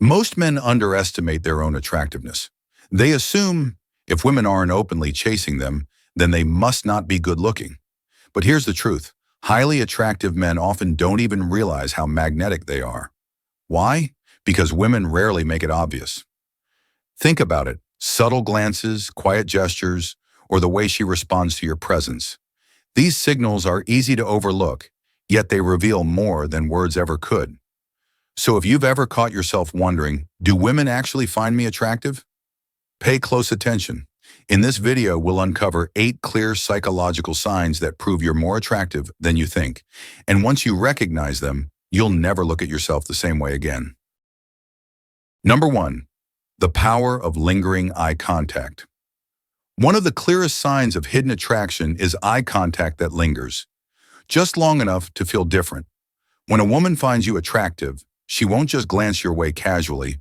Most men underestimate their own attractiveness. They assume if women aren't openly chasing them, then they must not be good looking. But here's the truth. Highly attractive men often don't even realize how magnetic they are. Why? Because women rarely make it obvious. Think about it. Subtle glances, quiet gestures, or the way she responds to your presence. These signals are easy to overlook, yet they reveal more than words ever could. So if you've ever caught yourself wondering, do women actually find me attractive? Pay close attention. In this video, we'll uncover 8 clear psychological signs that prove you're more attractive than you think. And once you recognize them, you'll never look at yourself the same way again. Number 1. The power of lingering eye contact. One of the clearest signs of hidden attraction is eye contact that lingers, just long enough to feel different. When a woman finds you attractive, she won't just glance your way casually.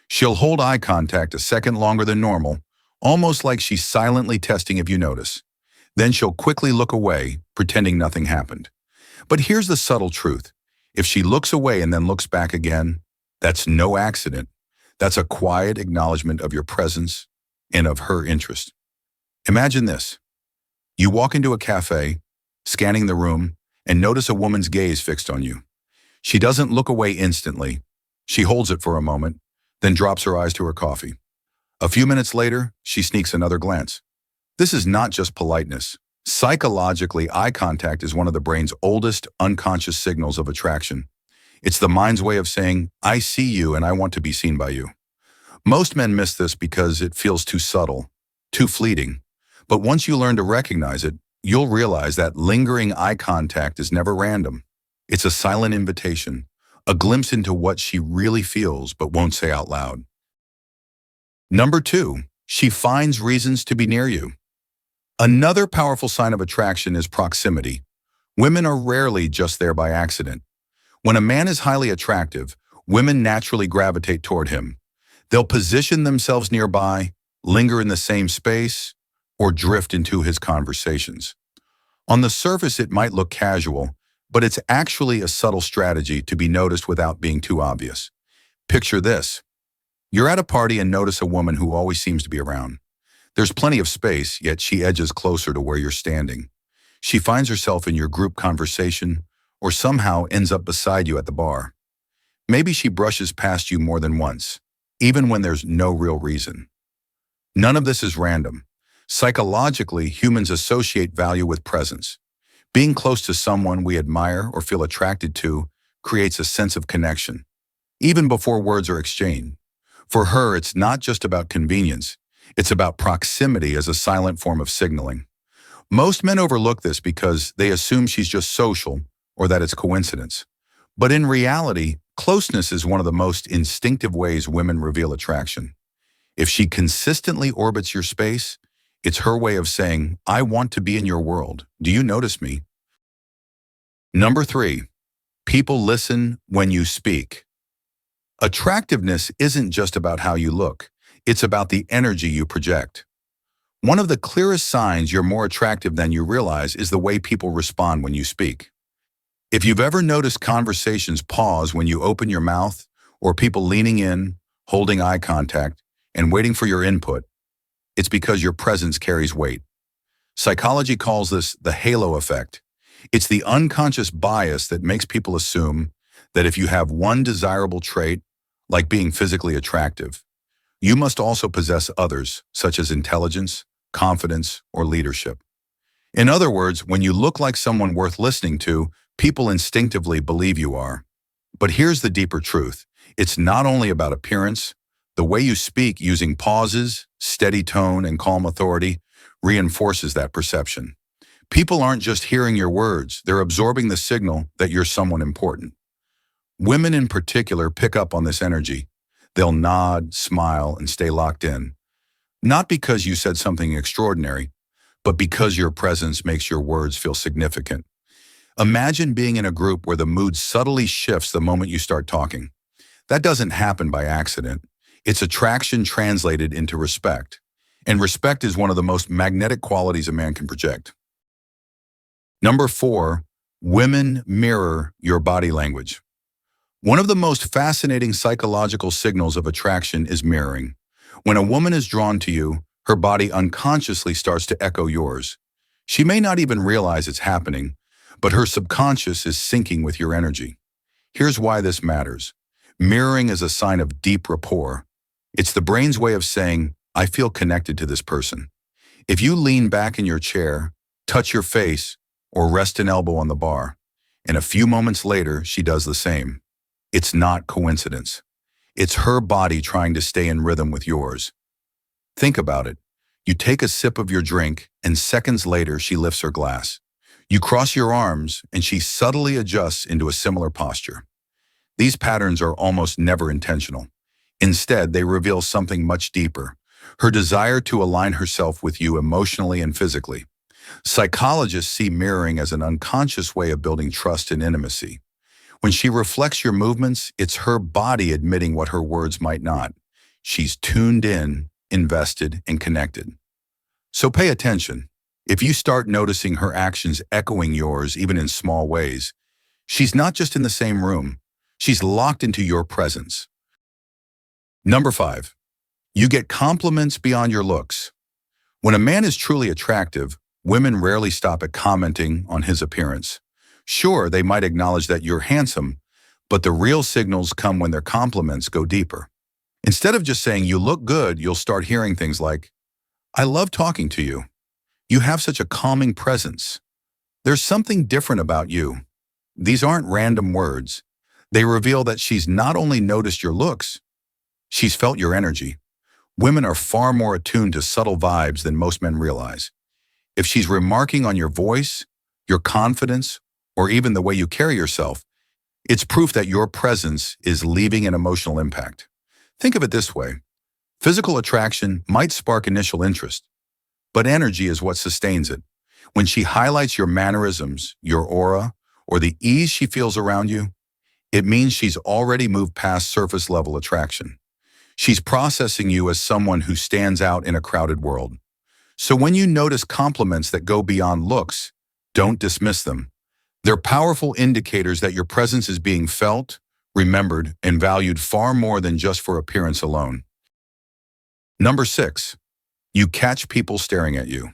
She'll hold eye contact a second longer than normal, almost like she's silently testing if you notice. Then she'll quickly look away, pretending nothing happened. But here's the subtle truth. If she looks away and then looks back again, that's no accident. That's a quiet acknowledgement of your presence and of her interest. Imagine this. You walk into a cafe, scanning the room, and notice a woman's gaze fixed on you. She doesn't look away instantly. She holds it for a moment, then drops her eyes to her coffee. A few minutes later, she sneaks another glance. This is not just politeness. Psychologically, eye contact is one of the brain's oldest unconscious signals of attraction. It's the mind's way of saying, I see you and I want to be seen by you. Most men miss this because it feels too subtle, too fleeting. But once you learn to recognize it, you'll realize that lingering eye contact is never random. It's a silent invitation, a glimpse into what she really feels but won't say out loud. Number 2, she finds reasons to be near you. Another powerful sign of attraction is proximity. Women are rarely just there by accident. When a man is highly attractive, women naturally gravitate toward him. They'll position themselves nearby, linger in the same space, or drift into his conversations. On the surface, it might look casual, but it's actually a subtle strategy to be noticed without being too obvious. Picture this. You're at a party and notice a woman who always seems to be around. There's plenty of space, yet she edges closer to where you're standing. She finds herself in your group conversation or somehow ends up beside you at the bar. Maybe she brushes past you more than once, even when there's no real reason. None of this is random. Psychologically, humans associate value with presence. Being close to someone we admire or feel attracted to creates a sense of connection, even before words are exchanged. For her, it's not just about convenience. It's about proximity as a silent form of signaling. Most men overlook this because they assume she's just social or that it's coincidence. But in reality, closeness is one of the most instinctive ways women reveal attraction. If she consistently orbits your space, it's her way of saying, I want to be in your world. Do you notice me? Number 3, people listen when you speak. Attractiveness isn't just about how you look. It's about the energy you project. One of the clearest signs you're more attractive than you realize is the way people respond when you speak. If you've ever noticed conversations pause when you open your mouth, or people leaning in, holding eye contact, and waiting for your input, it's because your presence carries weight. Psychology calls this the halo effect. It's the unconscious bias that makes people assume that if you have one desirable trait, like being physically attractive, you must also possess others, such as intelligence, confidence, or leadership. In other words, when you look like someone worth listening to, people instinctively believe you are. But here's the deeper truth. It's not only about appearance. The way you speak using pauses, steady tone, and calm authority reinforces that perception. People aren't just hearing your words, they're absorbing the signal that you're someone important. Women in particular pick up on this energy. They'll nod, smile, and stay locked in. Not because you said something extraordinary, but because your presence makes your words feel significant. Imagine being in a group where the mood subtly shifts the moment you start talking. That doesn't happen by accident. It's attraction translated into respect. And respect is one of the most magnetic qualities a man can project. Number 4, women mirror your body language. One of the most fascinating psychological signals of attraction is mirroring. When a woman is drawn to you, her body unconsciously starts to echo yours. She may not even realize it's happening, but her subconscious is syncing with your energy. Here's why this matters. Mirroring is a sign of deep rapport. It's the brain's way of saying, I feel connected to this person. If you lean back in your chair, touch your face, or rest an elbow on the bar, and a few moments later, she does the same. It's not coincidence. It's her body trying to stay in rhythm with yours. Think about it. You take a sip of your drink, and seconds later, she lifts her glass. You cross your arms, and she subtly adjusts into a similar posture. These patterns are almost never intentional. Instead, they reveal something much deeper, her desire to align herself with you emotionally and physically. Psychologists see mirroring as an unconscious way of building trust and intimacy. When she reflects your movements, it's her body admitting what her words might not. She's tuned in, invested, and connected. So pay attention. If you start noticing her actions echoing yours, even in small ways, she's not just in the same room. She's locked into your presence. Number 5. You get compliments beyond your looks. When a man is truly attractive, women rarely stop at commenting on his appearance. Sure, they might acknowledge that you're handsome, but the real signals come when their compliments go deeper. Instead of just saying, you look good, you'll start hearing things like, I love talking to you. You have such a calming presence. There's something different about you. These aren't random words. They reveal that she's not only noticed your looks, she's felt your energy. Women are far more attuned to subtle vibes than most men realize. If she's remarking on your voice, your confidence, or even the way you carry yourself, it's proof that your presence is leaving an emotional impact. Think of it this way. Physical attraction might spark initial interest, but energy is what sustains it. When she highlights your mannerisms, your aura, or the ease she feels around you, it means she's already moved past surface-level attraction. She's processing you as someone who stands out in a crowded world. So when you notice compliments that go beyond looks, don't dismiss them. They're powerful indicators that your presence is being felt, remembered, and valued far more than just for appearance alone. Number 6. You catch people staring at you.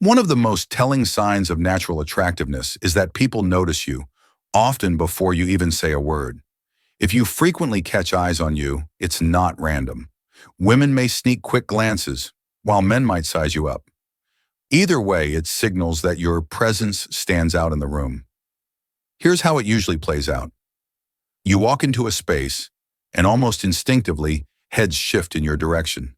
One of the most telling signs of natural attractiveness is that people notice you, often before you even say a word. If you frequently catch eyes on you, it's not random. Women may sneak quick glances, while men might size you up. Either way, it signals that your presence stands out in the room. Here's how it usually plays out. You walk into a space, and almost instinctively, heads shift in your direction.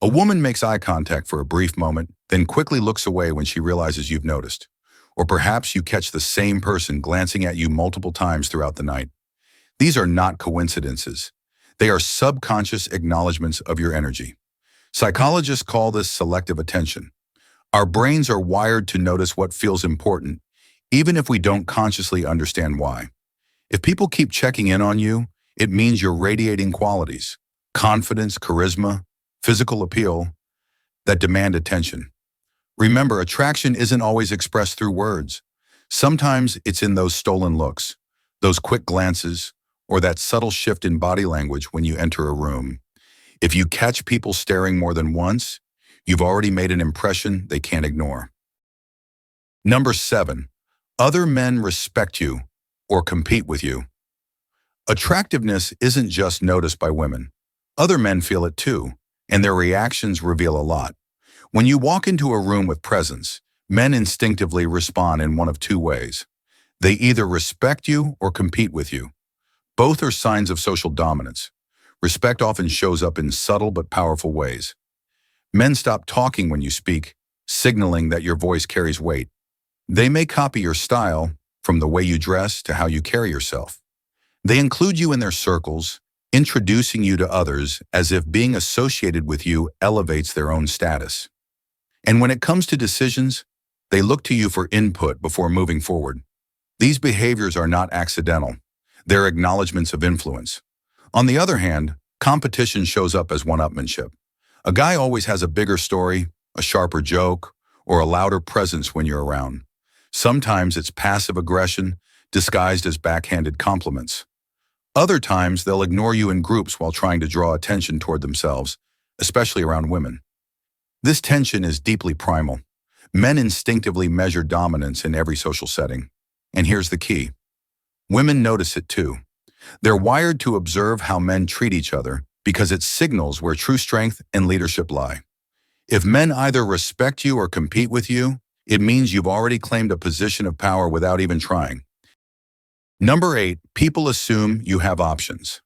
A woman makes eye contact for a brief moment, then quickly looks away when she realizes you've noticed. Or perhaps you catch the same person glancing at you multiple times throughout the night. These are not coincidences. They are subconscious acknowledgments of your energy. Psychologists call this selective attention. Our brains are wired to notice what feels important, even if we don't consciously understand why. If people keep checking in on you, it means you're radiating qualities, confidence, charisma, physical appeal, that demand attention. Remember, attraction isn't always expressed through words. Sometimes it's in those stolen looks, those quick glances, or that subtle shift in body language when you enter a room. If you catch people staring more than once, you've already made an impression they can't ignore. Number 7. Other men respect you or compete with you. Attractiveness isn't just noticed by women. Other men feel it too, and their reactions reveal a lot. When you walk into a room with presence, men instinctively respond in one of two ways. They either respect you or compete with you. Both are signs of social dominance. Respect often shows up in subtle but powerful ways. Men stop talking when you speak, signaling that your voice carries weight. They may copy your style, from the way you dress to how you carry yourself. They include you in their circles, introducing you to others as if being associated with you elevates their own status. And when it comes to decisions, they look to you for input before moving forward. These behaviors are not accidental. They're acknowledgments of influence. On the other hand, competition shows up as one-upmanship. A guy always has a bigger story, a sharper joke, or a louder presence when you're around. Sometimes it's passive aggression disguised as backhanded compliments. Other times, they'll ignore you in groups while trying to draw attention toward themselves, especially around women. This tension is deeply primal. Men instinctively measure dominance in every social setting. And here's the key. Women notice it too. They're wired to observe how men treat each other because it signals where true strength and leadership lie. If men either respect you or compete with you, it means you've already claimed a position of power without even trying. Number 8, people assume you have options.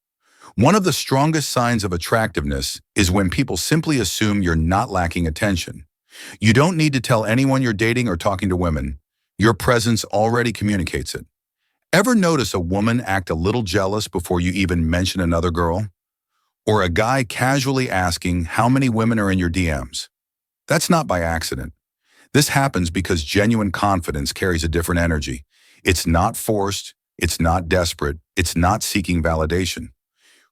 One of the strongest signs of attractiveness is when people simply assume you're not lacking attention. You don't need to tell anyone you're dating or talking to women. Your presence already communicates it. Ever notice a woman act a little jealous before you even mention another girl? Or a guy casually asking how many women are in your DMs? That's not by accident. This happens because genuine confidence carries a different energy. It's not forced, it's not desperate, it's not seeking validation.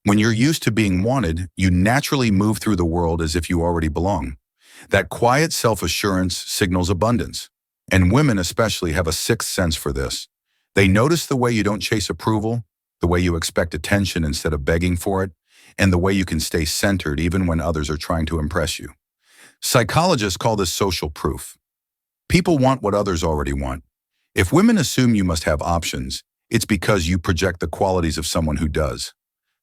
When you're used to being wanted, you naturally move through the world as if you already belong. That quiet self-assurance signals abundance. And women especially have a sixth sense for this. They notice the way you don't chase approval, the way you expect attention instead of begging for it, and the way you can stay centered even when others are trying to impress you. Psychologists call this social proof. People want what others already want. If women assume you must have options, it's because you project the qualities of someone who does.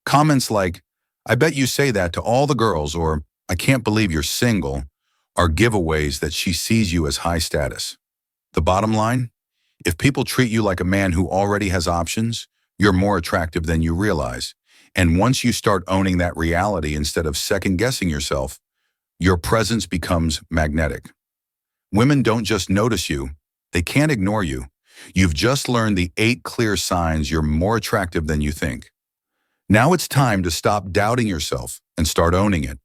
Comments like, "I bet you say that to all the girls," or "I can't believe you're single," are giveaways that she sees you as high status. The bottom line? If people treat you like a man who already has options, you're more attractive than you realize. And once you start owning that reality instead of second-guessing yourself, your presence becomes magnetic. Women don't just notice you, they can't ignore you. You've just learned the 8 clear signs you're more attractive than you think. Now it's time to stop doubting yourself and start owning it.